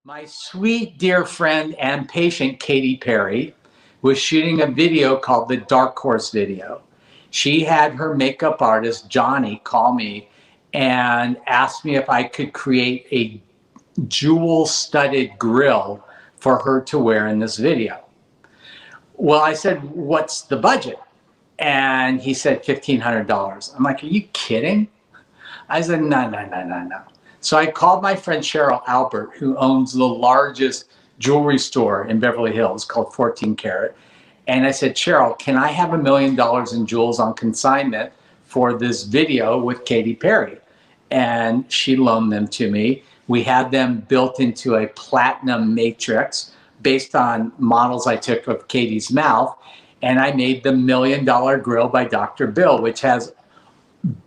My sweet dear friend and patient, Katy Perry, was shooting a video called the Dark Horse video. She had her makeup artist, Johnny, call me and asked me if I could create a jewel-studded grill for her to wear in this video. Well, I said, what's the budget? And he said $1,500. I'm like, are you kidding? I said, no. So I called my friend Cheryl Albert, who owns the largest jewelry store in Beverly Hills called 14 Karat. And I said, Cheryl, can I have $1 million in jewels on consignment for this video with Katy Perry? And she loaned them to me. We had them built into a platinum matrix based on models I took of Katy's mouth. And I made the $1 million grill by Dr. Bill, which has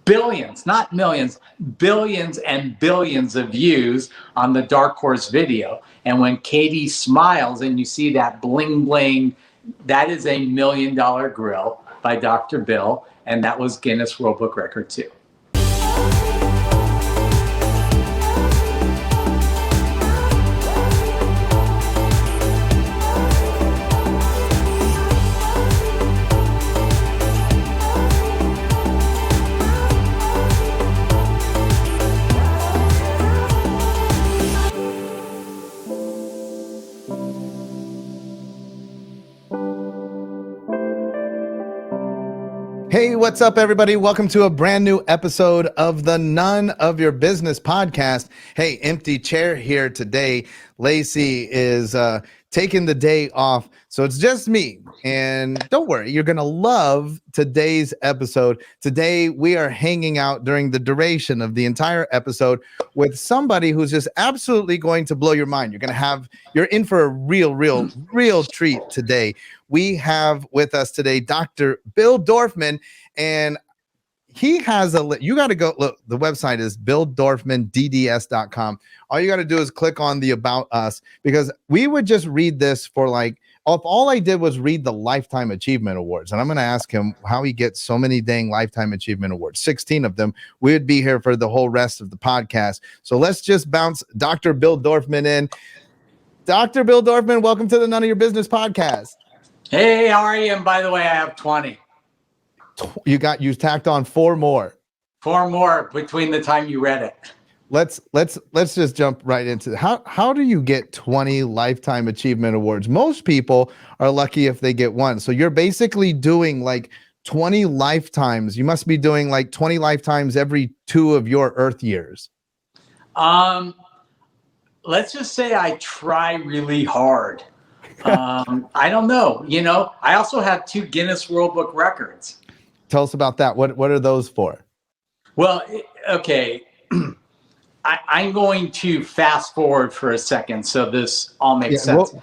billions, not millions, billions and billions of views on the Dark Horse video. And when Katy smiles and you see that bling bling, that is a $1 million grill by Dr. Bill. And that was Guinness World Book Record too. Hey, what's up, everybody? Welcome to a brand new episode of the None of Your Business podcast. Hey, empty chair here today. Lacey is taking the day off, so it's just me. And don't worry, you're going to love today's episode. Today, we are hanging out during the duration of the entire episode with somebody who's just absolutely going to blow your mind. You're in for a real treat today. We have with us today Dr. Bill Dorfman, and he has you got to go look. The website is BillDorfmanDDS.com. All you got to do is click on the About Us, because we would just read this for if all I did was read the Lifetime Achievement Awards, and I'm going to ask him how he gets so many dang Lifetime Achievement Awards, 16 of them. We would be here for the whole rest of the podcast. So let's just bounce Dr. Bill Dorfman in. Dr. Bill Dorfman, welcome to the None of Your Business podcast. Hey, how are you? And by the way, I have 20. You tacked on 4 more. 4 more between the time you read it. Let's just jump right into it. How do you get 20 Lifetime Achievement Awards? Most people are lucky if they get 1. So you're basically doing like 20 lifetimes. You must be doing like 20 lifetimes every 2 of your Earth years. Let's just say I try really hard. I don't know. I also have 2 Guinness World Book Records. Tell us about that. What are those for? Well, okay. I'm going to fast forward for a second so this all makes sense.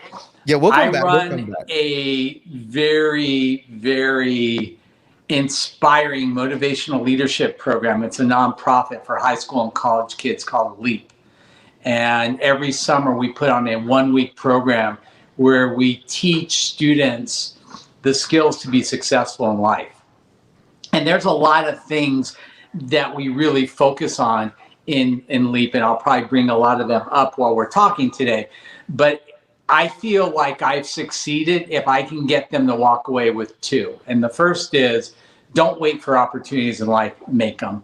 We'll come back. I run a very, very inspiring motivational leadership program. It's a nonprofit for high school and college kids called LEAP. And every summer we put on a 1-week program where we teach students the skills to be successful in life. And there's a lot of things that we really focus on in LEAP, and I'll probably bring a lot of them up while we're talking today. But I feel like I've succeeded if I can get them to walk away with 2. And the first is, don't wait for opportunities in life, make them.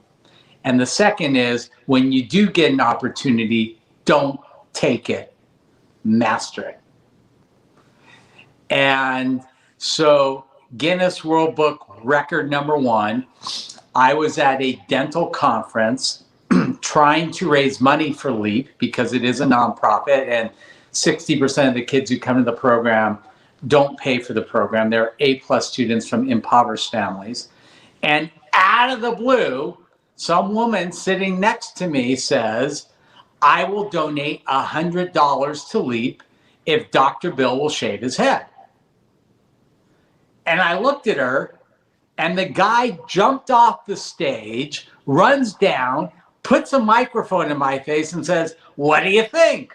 And the second is, when you do get an opportunity, don't take it, master it. And so Guinness World Book Record number 1, I was at a dental conference trying to raise money for LEAP because it is a nonprofit, and 60% of the kids who come to the program don't pay for the program. They're A+ students from impoverished families. And out of the blue, some woman sitting next to me says, I will donate $100 to LEAP if Dr. Bill will shave his head. And I looked at her, and the guy jumped off the stage, runs down, puts a microphone in my face and says, what do you think?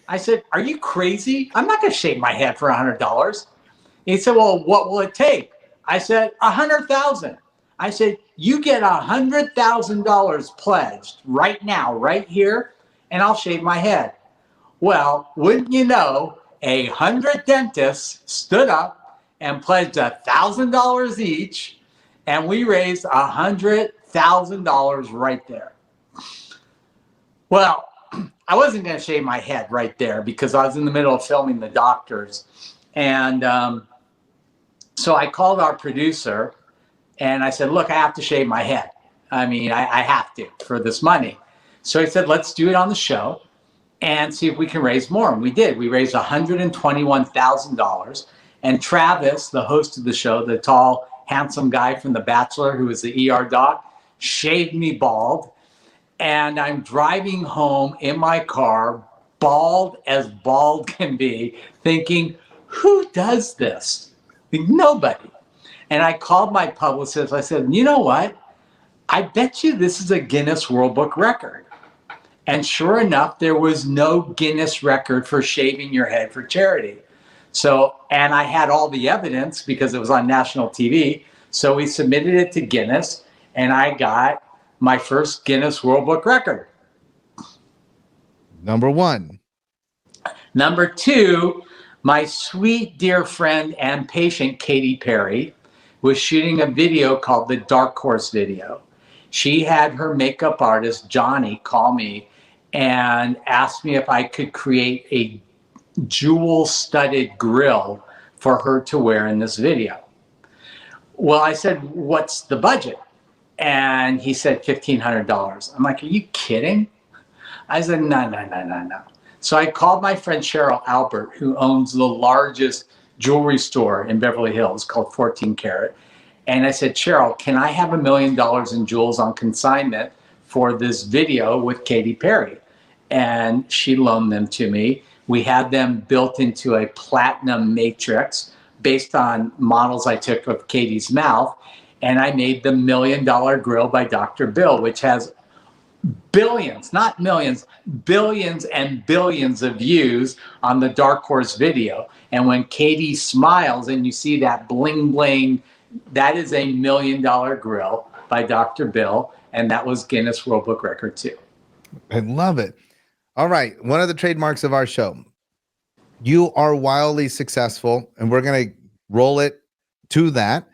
I said, are you crazy? I'm not going to shave my head for $100. He said, well, what will it take? I said, $100,000. I said, you get $100,000 pledged right now, right here, and I'll shave my head. Well, wouldn't you know, 100 dentists stood up and pledged $1,000 each, and we raised $100,000 right there. Well, I wasn't going to shave my head right there because I was in the middle of filming the doctors. And so I called our producer and I said, look, I have to shave my head. I mean, I have to for this money. So he said, let's do it on the show and see if we can raise more. And we did. We raised $121,000. And Travis, the host of the show, the tall, handsome guy from The Bachelor, who was the ER doc, shaved me bald. And I'm driving home in my car, bald as bald can be, thinking, who does this? Nobody. And I called my publicist. I said, you know what? I bet you this is a Guinness World Book record. And sure enough, there was no Guinness record for shaving your head for charity. So, and I had all the evidence because it was on national TV. So we submitted it to Guinness and I got my first Guinness World Book record. Number one. Number two, my sweet dear friend and patient, Katy Perry, was shooting a video called the Dark Horse video. She had her makeup artist, Johnny, call me and asked me if I could create a jewel-studded grill for her to wear in this video. Well, I said, what's the budget? And he said $1,500. I'm like, are you kidding? I said, no. So I called my friend Cheryl Albert, who owns the largest jewelry store in Beverly Hills called 14 Karat. And I said, Cheryl, can I have $1 million in jewels on consignment for this video with Katy Perry? And she loaned them to me. We had them built into a platinum matrix based on models I took of Katy's mouth. And I made the $1 Million Grill by Dr. Bill, which has billions, not millions, billions and billions of views on the Dark Horse video. And when Katy smiles and you see that bling bling, that is a $1 Million Grill by Dr. Bill. And that was Guinness World Book record too. I love it. All right. One of the trademarks of our show, you are wildly successful, and we're going to roll it to that.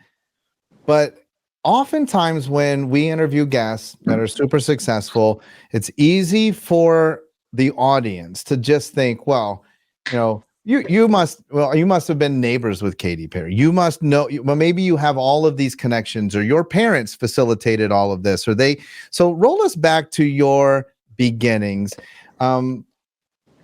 But oftentimes when we interview guests that are super successful, it's easy for the audience to just think, well, you know, you must have been neighbors with Katy Perry. You must know, well, maybe you have all of these connections, or your parents facilitated all of this, so roll us back to your beginnings.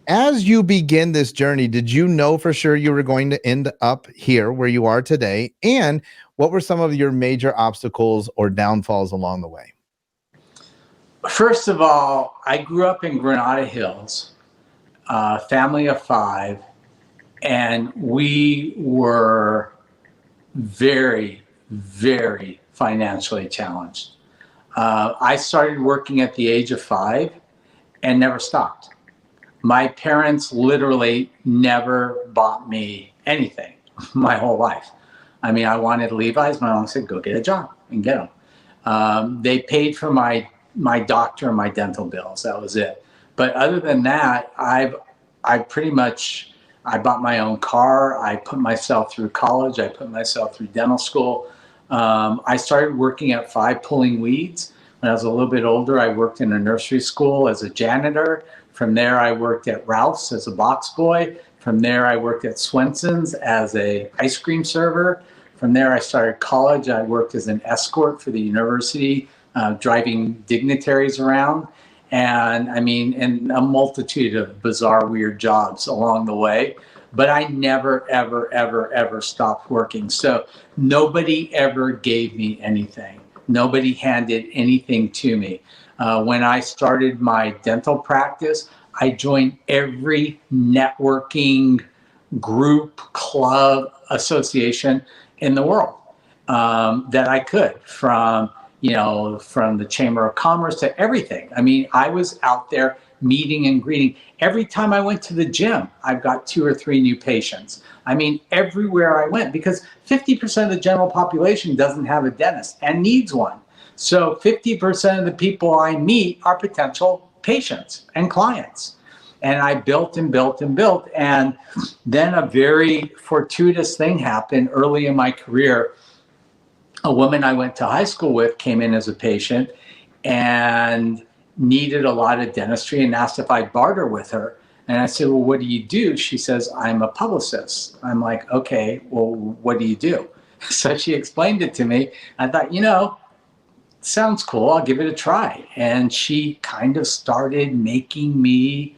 As you begin this journey, did you know for sure you were going to end up here where you are today? And what were some of your major obstacles or downfalls along the way? First of all, I grew up in Granada Hills, family of 5, and we were very, very financially challenged. I started working at the age of 5 and never stopped. My parents literally never bought me anything my whole life. I mean, I wanted Levi's. My mom said, go get a job and get them. They paid for my doctor and my dental bills. That was it. But other than that, I bought my own car. I put myself through college. I put myself through dental school. I started working at 5 pulling weeds. When I was a little bit older, I worked in a nursery school as a janitor. From there, I worked at Ralph's as a box boy. From there, I worked at Swenson's as an ice cream server. From there, I started college. I worked as an escort for the university, driving dignitaries around. And I mean, and a multitude of bizarre, weird jobs along the way. But I never, ever stopped working. So nobody ever gave me anything. Nobody handed anything to me. When I started my dental practice, I joined every networking group, club, association in the world that I could, from the Chamber of Commerce to everything. I mean, I was out there meeting and greeting. Every time I went to the gym, I've got 2 or 3 new patients. I mean, everywhere I went, because 50% of the general population doesn't have a dentist and needs one. So 50% of the people I meet are potential patients and clients. And I built and built and built. And then a very fortuitous thing happened early in my career. A woman I went to high school with came in as a patient and needed a lot of dentistry and asked if I'd barter with her. And I said, well, what do you do? She says, I'm a publicist. I'm like, okay, well, what do you do? So she explained it to me. I thought, sounds cool. I'll give it a try. And she kind of started making me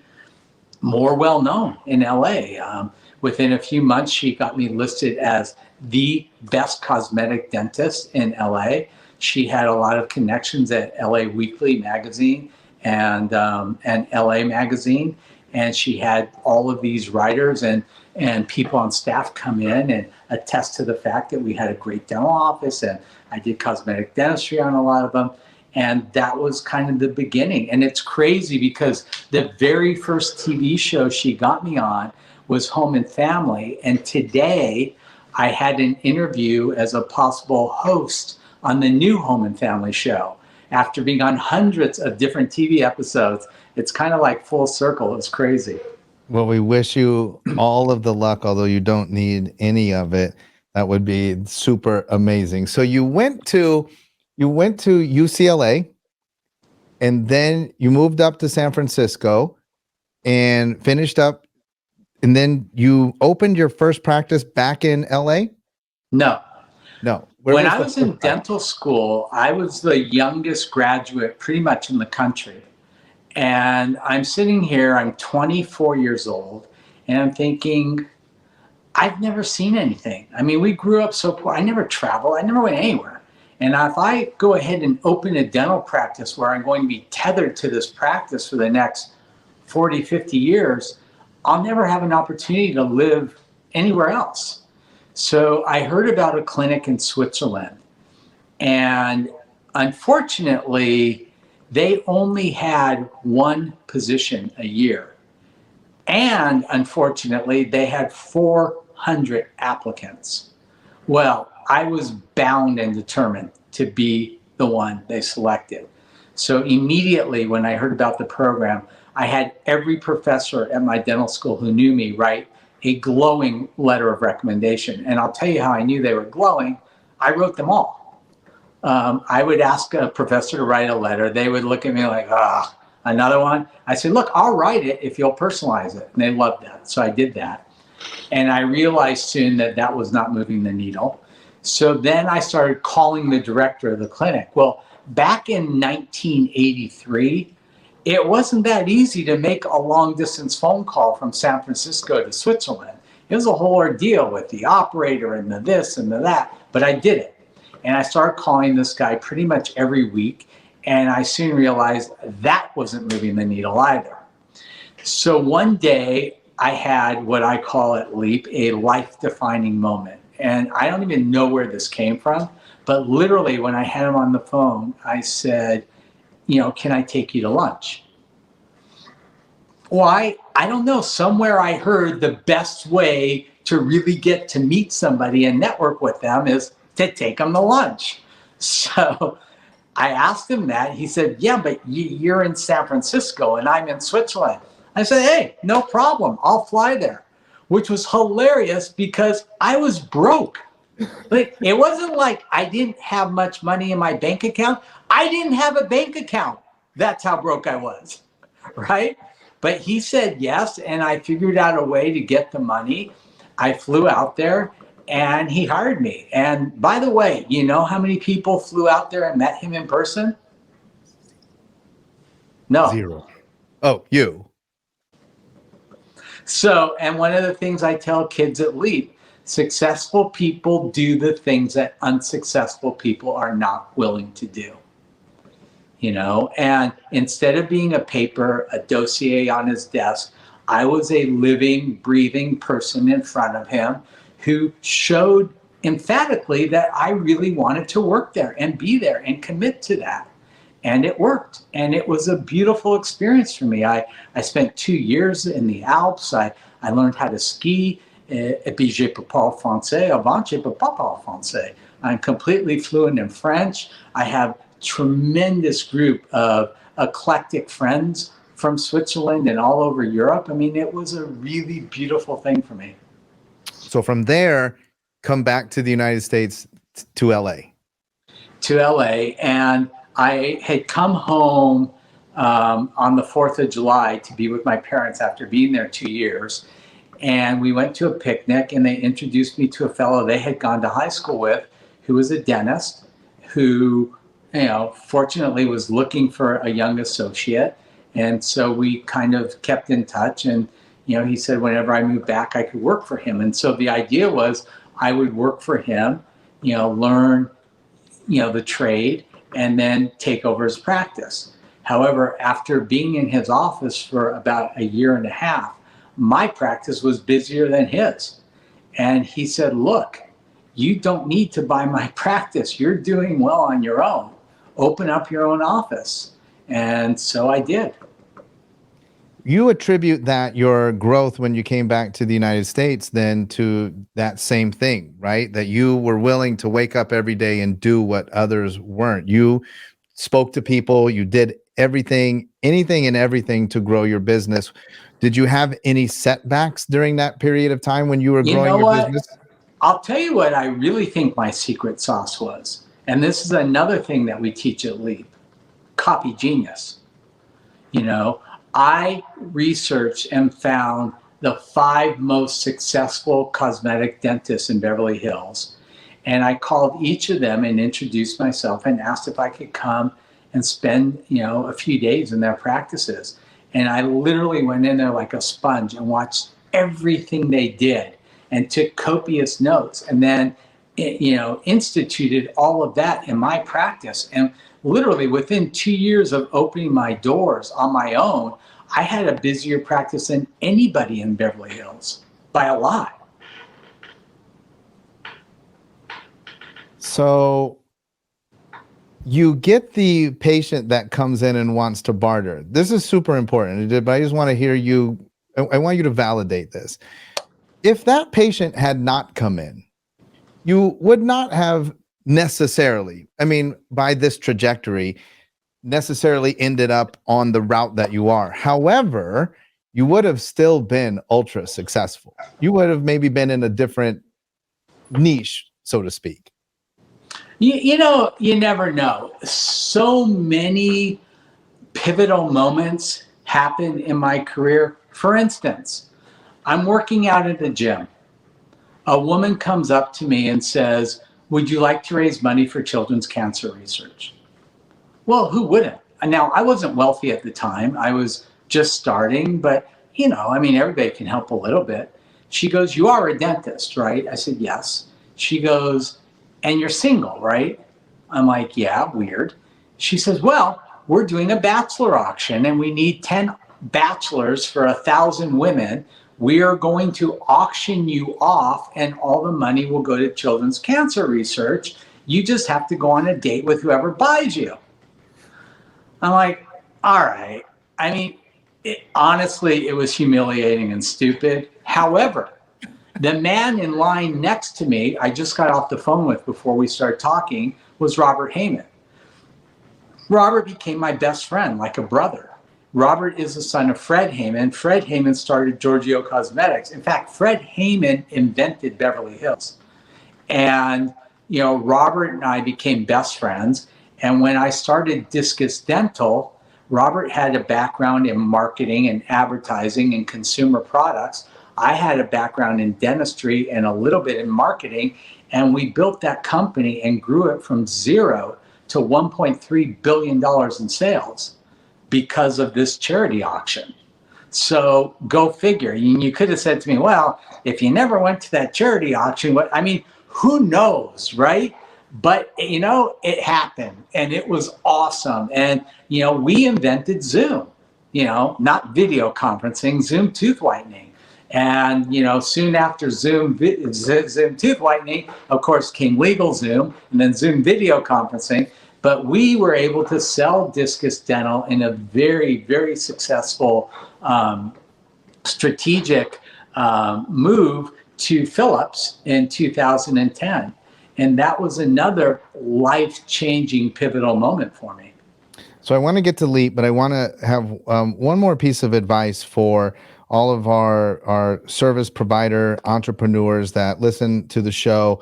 more well known in LA. Within a few months, she got me listed as the best cosmetic dentist in LA. She had a lot of connections at LA Weekly magazine and LA magazine. And she had all of these writers and people on staff come in and attest to the fact that we had a great dental office, and I did cosmetic dentistry on a lot of them. And that was kind of the beginning. And it's crazy because the very first TV show she got me on was Home and Family. And today I had an interview as a possible host on the new Home and Family show. After being on hundreds of different TV episodes, it's kind of like full circle. It's crazy. Well, we wish you all of the luck, although you don't need any of it. That would be super amazing. So you went to UCLA, and then you moved up to San Francisco and finished up, and then you opened your first practice back in LA? No. No. When I was in dental school, I was the youngest graduate pretty much in the country. And I'm sitting here, I'm 24 years old, and I'm thinking, I've never seen anything. I mean, we grew up so poor. I never traveled. I never went anywhere. And if I go ahead and open a dental practice where I'm going to be tethered to this practice for the next 40, 50 years, I'll never have an opportunity to live anywhere else. So I heard about a clinic in Switzerland. And unfortunately, they only had one position a year. And unfortunately, they had 400 applicants. Well, I was bound and determined to be the one they selected. So immediately when I heard about the program, I had every professor at my dental school who knew me write a glowing letter of recommendation. And I'll tell you how I knew they were glowing. I wrote them all. I would ask a professor to write a letter. They would look at me like, another one. I said, look, I'll write it if you'll personalize it. And they loved that. So I did that. And I realized soon that that was not moving the needle. So then I started calling the director of the clinic. Well, back in 1983, it wasn't that easy to make a long distance phone call from San Francisco to Switzerland. It was a whole ordeal with the operator and the this and the that, but I did it. And I started calling this guy pretty much every week. And I soon realized that wasn't moving the needle either. So one day I had what I call at Leap a life-defining moment. And I don't even know where this came from, but literally when I had him on the phone, I said, can I take you to lunch? Why? I don't know. Somewhere I heard the best way to really get to meet somebody and network with them is to take them to lunch. So I asked him that. He said, yeah, but you're in San Francisco and I'm in Switzerland. I said, hey, no problem. I'll fly there, which was hilarious because I was broke. Like, it wasn't like I didn't have much money in my bank account. I didn't have a bank account. That's how broke I was, right? But he said yes, and I figured out a way to get the money. I flew out there, and he hired me. And by the way, you know how many people flew out there and met him in person? No. 0. Oh, you. So, and one of the things I tell kids at Leap, successful people do the things that unsuccessful people are not willing to do. And instead of being a paper, a dossier on his desk, I was a living, breathing person in front of him who showed emphatically that I really wanted to work there and be there and commit to that. And it worked. And it was a beautiful experience for me. I spent 2 years in the Alps. I learned how to ski. Et puis je parle français. Avant, je peux pas parler français. I'm completely fluent in French. I have tremendous group of eclectic friends from Switzerland and all over Europe. I mean, it was a really beautiful thing for me. So from there, come back to the United States to LA. To LA, and I had come home on the 4th of July to be with my parents after being there 2 years. And we went to a picnic, and they introduced me to a fellow they had gone to high school with who was a dentist who, fortunately was looking for a young associate. And so we kind of kept in touch, and he said whenever I moved back, I could work for him. And so the idea was I would work for him, learn, the trade, and then take over his practice. However, after being in his office for about a year and a half, my practice was busier than his. And he said, look, you don't need to buy my practice. You're doing well on your own. Open up your own office. And so I did. You attribute that your growth when you came back to the United States then to that same thing, right? That you were willing to wake up every day and do what others weren't. You spoke to people, you did everything, anything and everything to grow your business. Did you have any setbacks during that period of time when you were growing your business? I'll tell you what I really think my secret sauce was. And this is another thing that we teach at Leap. Copy genius. I researched and found the 5 most successful cosmetic dentists in Beverly Hills. And I called each of them and introduced myself and asked if I could come and spend, a few days in their practices. And I literally went in there like a sponge and watched everything they did and took copious notes, and then, instituted all of that in my practice. And literally within 2 years of opening my doors on my own, I had a busier practice than anybody in Beverly Hills by a lot. So you get the patient that comes in and wants to barter. This is super important, but I just want to hear you. I want you to validate this. If that patient had not come in, you would not have necessarily, by this trajectory, necessarily ended up on the route that you are. However, you would have still been ultra successful. You would have maybe been in a different niche, so to speak. You never know. So many pivotal moments happen in my career. For instance, I'm working out at the gym. A woman comes up to me and says, would you like to raise money for children's cancer research? Well, who wouldn't? Now, I wasn't wealthy at the time. I was just starting, but, everybody can help a little bit. She goes, you are a dentist, right? I said, yes. She goes, and you're single, right? I'm like, yeah, weird. She says, well, we're doing a bachelor auction and we need 10 bachelors for 1,000 women. We are going to auction you off and all the money will go to children's cancer research. You just have to go on a date with whoever buys you. I'm like, all right. Honestly, it was humiliating and stupid. However, the man in line next to me, I just got off the phone with before we started talking, was Robert Heyman. Robert became my best friend, like a brother. Robert is the son of Fred Heyman. Fred Heyman started Giorgio Cosmetics. In fact, Fred Heyman invented Beverly Hills. And, Robert and I became best friends. And when I started Discus Dental, Robert had a background in marketing and advertising and consumer products. I had a background in dentistry and a little bit in marketing. And we built that company and grew it from 0 to $1.3 billion in sales because of this charity auction. So go figure. You could have said to me, well, if you never went to that charity auction, who knows, right? But, it happened and it was awesome. And, we invented Zoom, not video conferencing, Zoom tooth whitening. And, soon after Zoom tooth whitening, of course, came LegalZoom and then Zoom video conferencing. But we were able to sell Discus Dental in a very, very successful strategic move to Philips in 2010. And that was another life-changing pivotal moment for me. So I want to get to Leap, but I want to have one more piece of advice for all of our service provider entrepreneurs that listen to the show.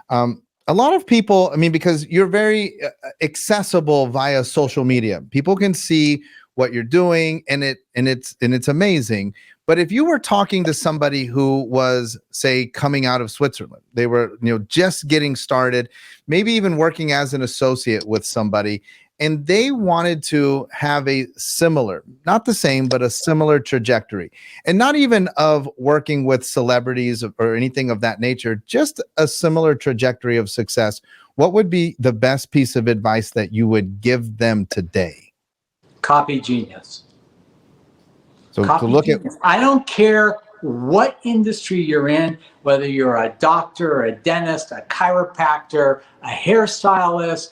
A lot of people, I mean, because you're very accessible via social media, people can see what you're doing, and it's amazing. But if you were talking to somebody who was, say, coming out of Switzerland, they were, just getting started, maybe even working as an associate with somebody, and they wanted to have a similar, not the same, but a similar trajectory, and not even of working with celebrities or anything of that nature, just a similar trajectory of success, what would be the best piece of advice that you would give them today? Copy genius. So to Copy look at, genius. I don't care what industry you're in, whether you're a doctor, a dentist, a chiropractor, a hairstylist.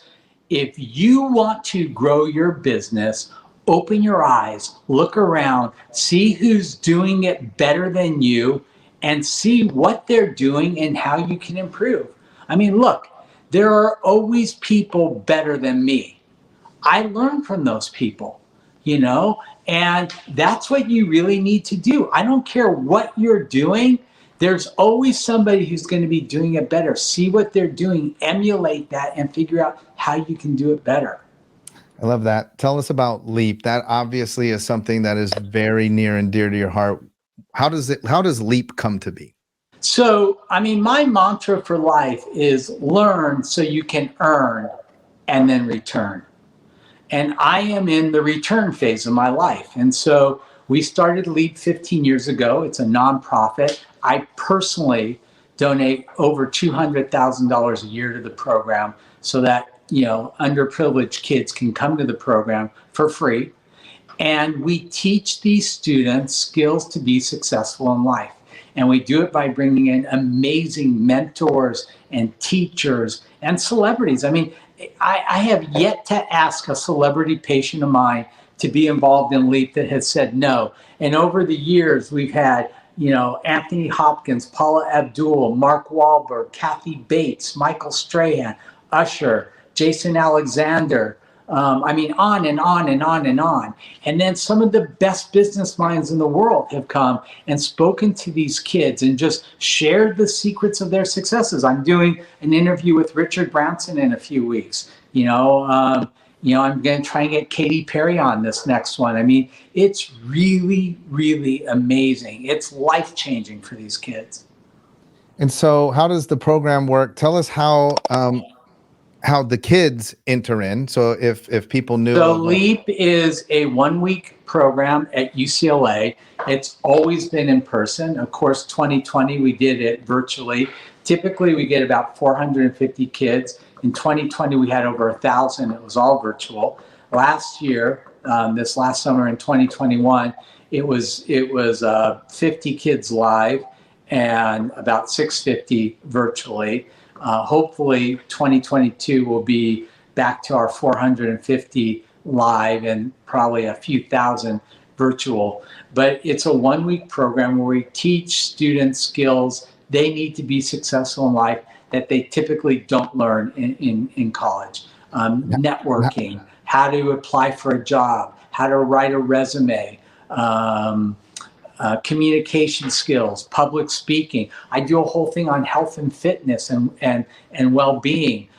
If you want to grow your business, open your eyes, look around, see who's doing it better than you, and see what they're doing and how you can improve. I mean, look, there are always people better than me. I learn from those people, and that's what you really need to do. I don't care what you're doing. There's always somebody who's going to be doing it better. See what they're doing, emulate that, and figure out how you can do it better. I love that. Tell us about Leap. That obviously is something that is very near and dear to your heart. How does Leap come to be? So, I mean, my mantra for life is learn so you can earn and then return. And I am in the return phase of my life. And so we started Leap 15 years ago. It's a nonprofit. I personally donate over $200,000 a year to the program so that, underprivileged kids can come to the program for free. And we teach these students skills to be successful in life. And we do it by bringing in amazing mentors and teachers and celebrities. I mean, I have yet to ask a celebrity patient of mine to be involved in Leap that has said no. And over the years, we've had, Anthony Hopkins, Paula Abdul, Mark Wahlberg, Kathy Bates, Michael Strahan, Usher, Jason Alexander. I mean, on and on and on and on. And then some of the best business minds in the world have come and spoken to these kids and just shared the secrets of their successes. I'm doing an interview with Richard Branson in a few weeks. I'm going to try and get Katy Perry on this next one. I mean, it's really, really amazing. It's life-changing for these kids. And so how does the program work? Tell us how the kids enter in. So if people knew. So Leap is a 1-week program at UCLA. It's always been in person. Of course, 2020, we did it virtually. Typically, we get about 450 kids. In 2020, we had over 1,000. It was all virtual. Last year, this last summer in 2021, it was 50 kids live and about 650 virtually. Hopefully 2022 will be back to our 450 live and probably a few thousand virtual. But it's a 1-week program where we teach students skills they need to be successful in life that they typically don't learn in college. Networking, how to apply for a job, how to write a resume, communication skills, public speaking. I do a whole thing on health and fitness and well-being.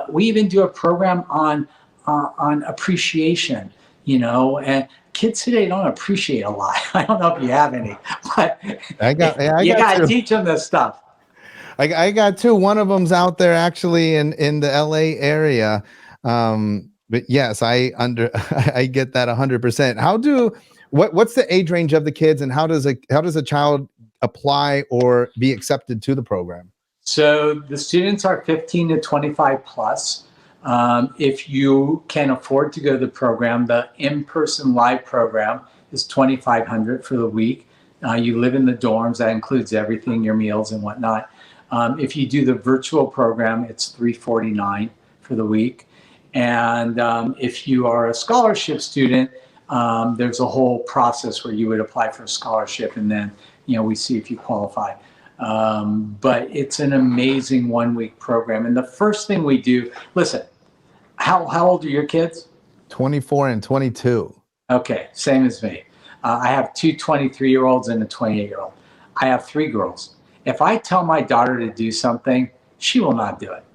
We even do a program on appreciation, and kids today don't appreciate a lot. I don't know if you have any, but you got to teach them this stuff. I got two. One of them's out there actually in the LA area. But yes, I get that 100%. What's the age range of the kids, and how does a child apply or be accepted to the program? So the students are 15 to 25 plus. If you can afford to go to the program, the in-person live program is $2,500 for the week. You live in the dorms. That includes everything, your meals and whatnot. If you do the virtual program, it's $349 for the week. And if you are a scholarship student, there's a whole process where you would apply for a scholarship, and then we see if you qualify. But it's an amazing 1-week program. And the first thing we do, listen, how old are your kids? 24 and 22. Okay, same as me. I have two 23-year-olds and a 28-year-old. I have three girls. If I tell my daughter to do something, she will not do it.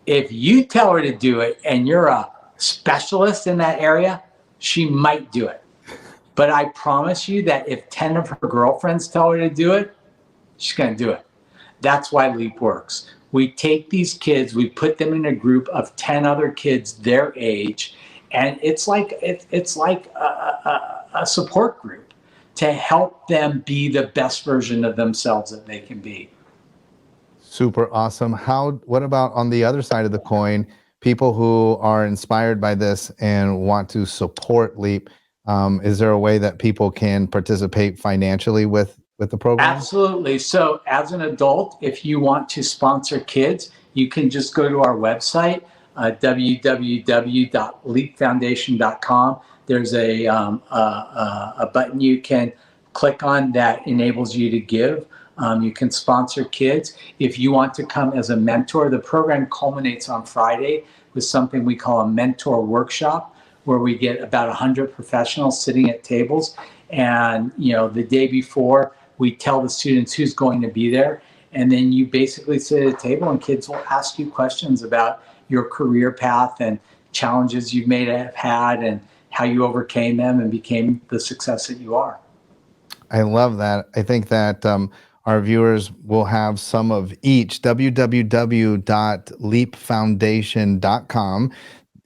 If you tell her to do it and you're a specialist in that area, she might do it. But I promise you that if 10 of her girlfriends tell her to do it, she's going to do it. That's why LEAP works. We take these kids, we put them in a group of 10 other kids their age, and it's like a support group to help them be the best version of themselves that they can be. Super awesome. What about on the other side of the coin, people who are inspired by this and want to support LEAP? Is there a way that people can participate financially with the program? Absolutely. So as an adult, if you want to sponsor kids, you can just go to our website, www.leapfoundation.com. There's a button you can click on that enables you to give. You can sponsor kids. If you want to come as a mentor, the program culminates on Friday with something we call a mentor workshop, where we get about 100 professionals sitting at tables. And the day before, we tell the students who's going to be there. And then you basically sit at a table and kids will ask you questions about your career path and challenges you may have had and how you overcame them and became the success that you are. I love that. I think that our viewers will have some of each. www.leapfoundation.com.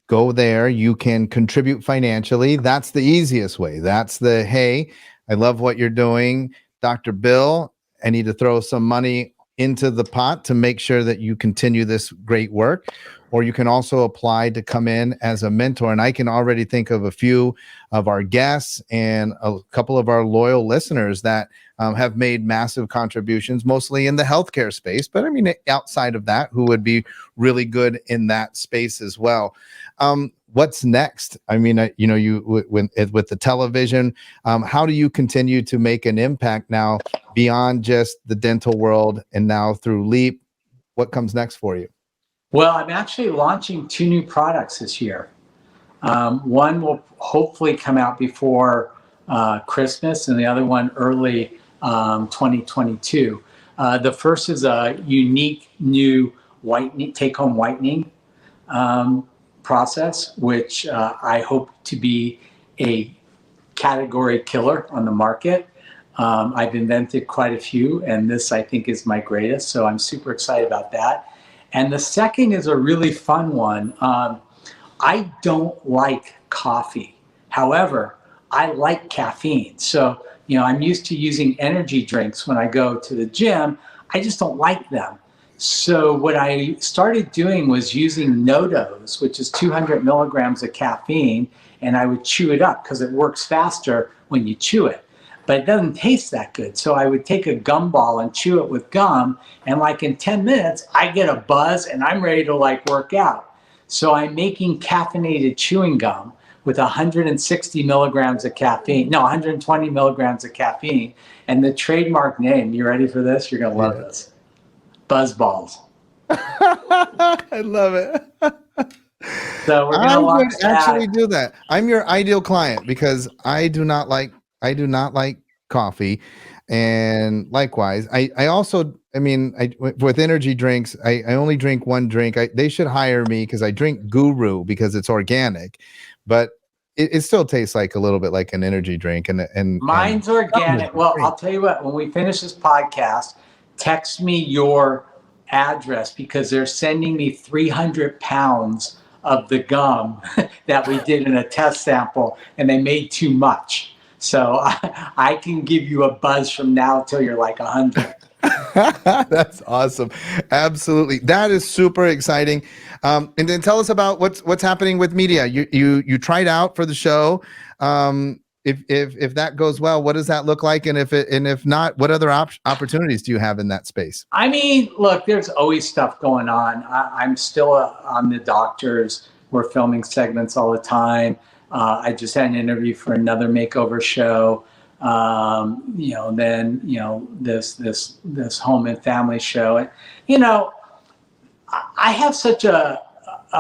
Go there. You can contribute financially. That's the easiest way. That's hey, I love what you're doing, Dr. Bill. I need to throw some money into the pot to make sure that you continue this great work. Or you can also apply to come in as a mentor. And I can already think of a few of our guests and a couple of our loyal listeners that have made massive contributions, mostly in the healthcare space. But I mean, outside of that, who would be really good in that space as well. What's next? I mean, with the television, how do you continue to make an impact now beyond just the dental world and now through LEAP? What comes next for you? Well, I'm actually launching 2 new products this year. One will hopefully come out before Christmas, and the other one early 2022. The first is a unique new take-home whitening process, which I hope to be a category killer on the market. I've invented quite a few, and this I think is my greatest, so I'm super excited about that. And the second is a really fun one. I don't like coffee. However, I like caffeine. So, I'm used to using energy drinks when I go to the gym. I just don't like them. So what I started doing was using no-dose, which is 200 milligrams of caffeine, and I would chew it up because it works faster when you chew it. But it doesn't taste that good. So I would take a gum ball and chew it with gum, and like in 10 minutes, I get a buzz and I'm ready to work out. So I'm making caffeinated chewing gum with 160 milligrams of caffeine, 120 milligrams of caffeine. And the trademark name, you ready for this? You're gonna love this. BuzzBalls. I love it. So we're gonna launch that. Actually do that. I'm your ideal client because I do not like coffee, and likewise, I also, with energy drinks, I only drink one drink. They should hire me because I drink Guru because it's organic, but it still tastes like a little bit like an energy drink. And mine's organic. Well, I'll tell you what. When we finish this podcast, text me your address because they're sending me 300 pounds of the gum that we did in a test sample, and they made too much. So I can give you a buzz from now till you're like 100. That's awesome. Absolutely. That is super exciting. And then tell us about what's happening with media. You tried out for the show. If that goes well, what does that look like? And if not, what other opportunities do you have in that space? I mean, look, there's always stuff going on. I'm still on the doctors. We're filming segments all the time. I just had an interview for another makeover show. This home and family show. I have such a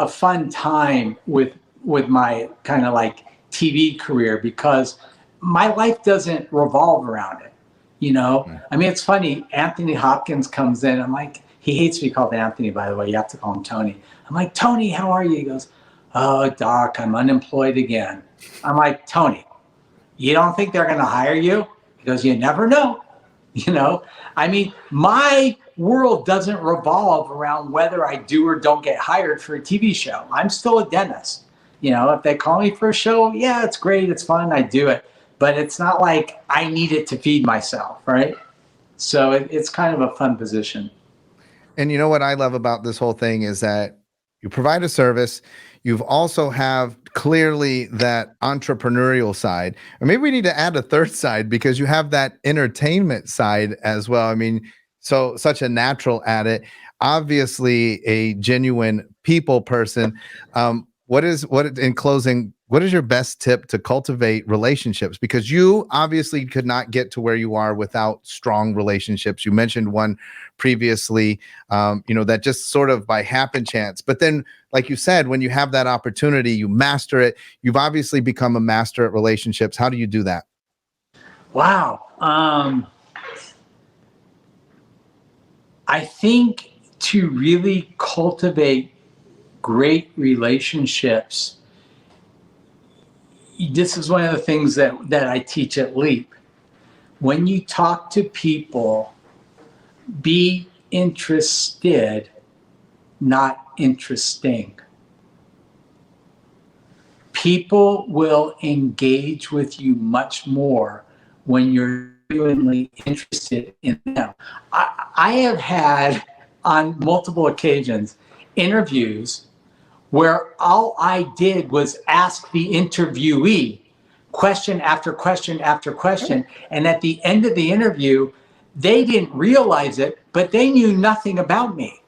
fun time with with my kind of like TV career because my life doesn't revolve around it. You know, I mean, it's funny. Anthony Hopkins comes in. I'm like, he hates to be called Anthony, by the way. You have to call him Tony. I'm like, Tony, how are you? He goes, oh, Doc, I'm unemployed again. I'm like, Tony, you don't think they're going to hire you? He goes, you never know. You know, I mean, my world doesn't revolve around whether I do or don't get hired for a TV show. I'm still a dentist. You know, if they call me for a show, yeah, it's great. It's fun. I do it. But it's not like I need it to feed myself, right? So it's kind of a fun position. And you know what I love about this whole thing is that you provide a service. You've also have clearly that entrepreneurial side, or maybe we need to add a third side because you have that entertainment side as well. I mean, so such a natural at it. Obviously, a genuine people person. What in closing? What is your best tip to cultivate relationships? Because you obviously could not get to where you are without strong relationships. You mentioned one previously, that just sort of by happen chance. But then, like you said, when you have that opportunity, you master it. You've obviously become a master at relationships. How do you do that? Wow. I think to really cultivate great relationships, this is one of the things that I teach at Leap. When you talk to people, be interested, not interesting. People will engage with you much more when you're genuinely interested in them. I have had on multiple occasions interviews where all I did was ask the interviewee question after question after question. And at the end of the interview, they didn't realize it, but they knew nothing about me.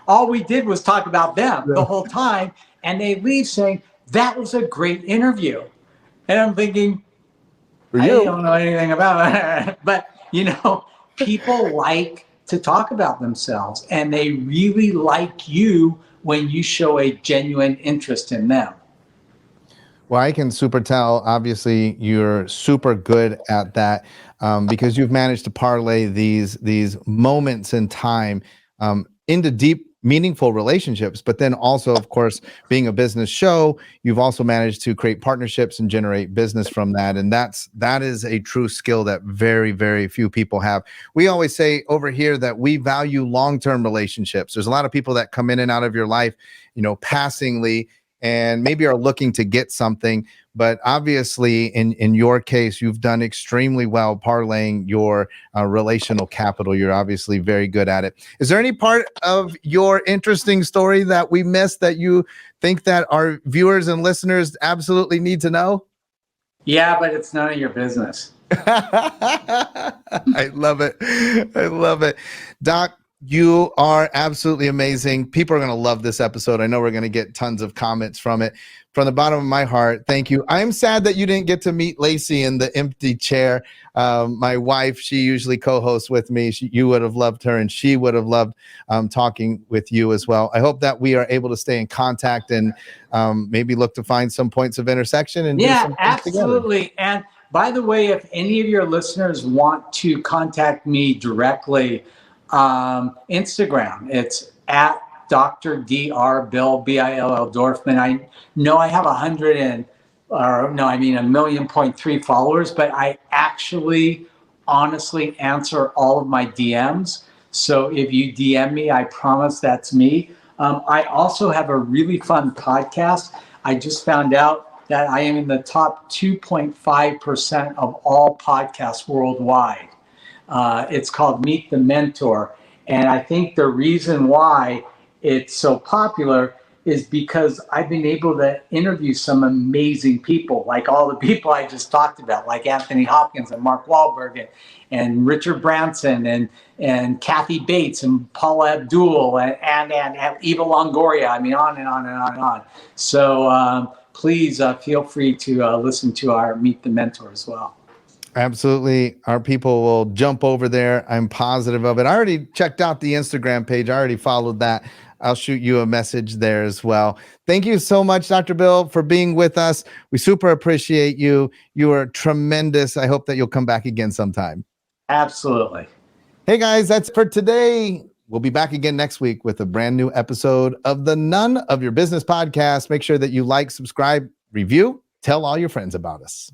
All we did was talk about them the whole time. And they leave saying, that was a great interview. And I'm thinking, I don't know anything about it. But, people like to talk about themselves and they really like you when you show a genuine interest in them. Well, I can super tell, obviously, you're super good at that because you've managed to parlay these moments in time into deep, meaningful relationships. But then also, of course, being a business show, you've also managed to create partnerships and generate business from that. And that is a true skill that very, very few people have. We always say over here that we value long-term relationships. There's a lot of people that come in and out of your life, passingly, and maybe are looking to get something. But obviously, in your case, you've done extremely well parlaying your relational capital. You're obviously very good at it. Is there any part of your interesting story that we missed that you think that our viewers and listeners absolutely need to know? Yeah, but it's none of your business. I love it. I love it. Doc, you are absolutely amazing. People are going to love this episode. I know we're going to get tons of comments from it. From the bottom of my heart, thank you. I'm sad that you didn't get to meet Lacey in the empty chair. My wife, she usually co-hosts with me. You would have loved her, and she would have loved talking with you as well. I hope that we are able to stay in contact and maybe look to find some points of intersection and do some things absolutely. Together. And by the way, if any of your listeners want to contact me directly, Instagram, it's at Dr. Dr. Bill, Bill Dorfman. I know I have 1.3 million followers, but I actually honestly answer all of my DMs. So if you DM me, I promise that's me. I also have a really fun podcast. I just found out that I am in the top 2.5% of all podcasts worldwide. It's called Meet the Mentor. And I think the reason why it's so popular is because I've been able to interview some amazing people, like all the people I just talked about, like Anthony Hopkins and Mark Wahlberg and Richard Branson and Kathy Bates and Paula Abdul and Eva Longoria. I mean, on and on and on and on. So please feel free to listen to our Meet the Mentor as well. Absolutely. Our people will jump over there. I'm positive of it. I already checked out the Instagram page. I already followed that. I'll shoot you a message there as well. Thank you so much, Dr. Bill, for being with us. We super appreciate you. You are tremendous. I hope that you'll come back again sometime. Absolutely. Hey guys, that's for today. We'll be back again next week with a brand new episode of the None of Your Business podcast. Make sure that you like, subscribe, review, tell all your friends about us.